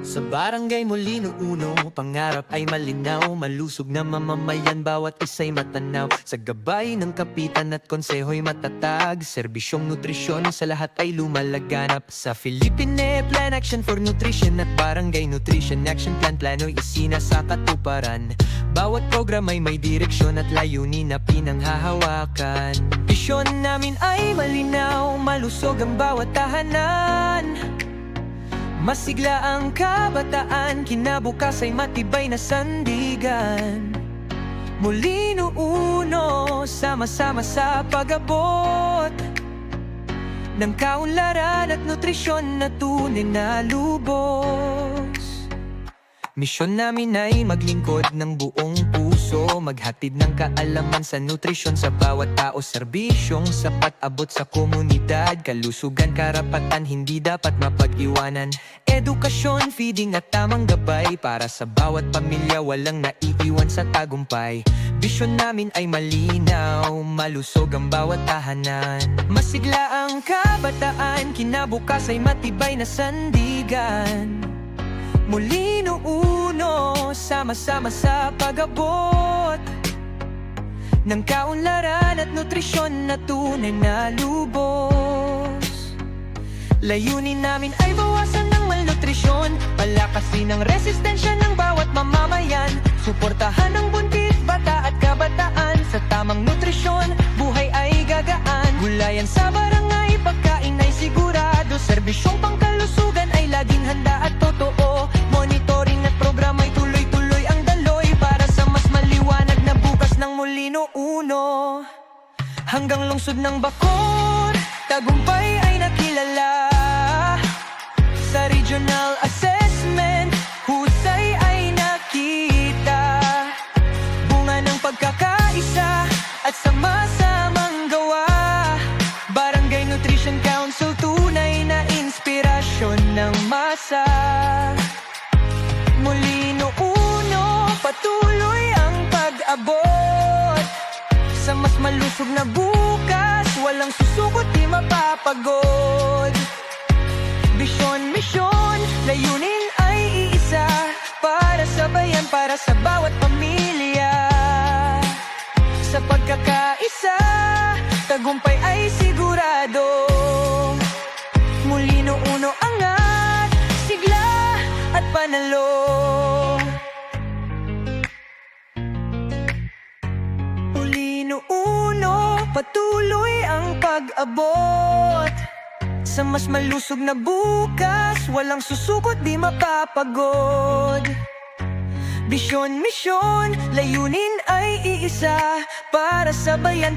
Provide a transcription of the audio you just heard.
Sa barangay Molino Uno, pangarap ay malinaw. Malusog na mamamayan, bawat isa'y matanaw. Sa gabay ng kapitan at konseho'y matatag. Serbisyong nutrisyon sa lahat ay lumalaganap. Sa Philippine Plan Action for Nutrition at Barangay Nutrition Action Plan, plano'y isinasa katuparan. Bawat program ay may direksyon at layunin na pinanghahawakan. Bisyon namin ay malinaw, malusog ang bawat tahanan. Masigla ang kabataan, kinabukas ay matibay na sandigan. Molino Uno, sama-sama sa pag-abot ng kaunlaran at nutrisyon na tunay na lubos. Misyon namin ay maglingkod ng buong puso, maghatid ng kaalaman sa nutrisyon sa bawat tao. Serbisyong sapat abot sa komunidad, kalusugan, karapatan hindi dapat mapag-iwanan. Edukasyon, feeding at tamang gabay, para sa bawat pamilya walang naiiwan sa tagumpay. Bisyon namin ay malinaw, malusog ang bawat tahanan. Masigla ang kabataan, kinabukas ay matibay na sandigan. Molino Uno, sama-sama sa pag-abot ng kaunlaran at nutrisyon na tunay na lubos. Layunin namin ay bawasan ng malnutrisyon, palakasin ang resistensya ng bawat mamamayan. Suportahan ang buntis, bata at kabataan sa tamang nutrisyon, buhay ay gagaan. Gulayan sa barangay, pagkain ay sigurado. Serbisyong pangkalusugan ay laging handa at totoo. Monitoring at programa ay tuloy-tuloy ang daloy, para sa mas maliwanag na bukas ng Molino Uno. Hanggang lungsod ng Bacoor, tagumpay ay nakilala. Sa regional assessment, husay ay nakita. Bunga ng pagkakaisa at sama-samang gawa. Barangay Nutrition Council, tunay na inspirasyon ng masa. Molino Uno, patuloy ang pag-abot sa mas malusog na bukas, walang susukot di mapapagod. Bisyon, misyon, layunin ay iisa, para sa bayan, para sa bawat pamilya. Sa pagkakaisa, tagumpay ay sigurado. Molino Uno, angat, sigla at panalo. Molino Uno, patuloy ang pag-abot sa mas malusog na bukas, walang susukot di mapapagod. Bisyon, misyon, layunin ay iisa, para sa bayan.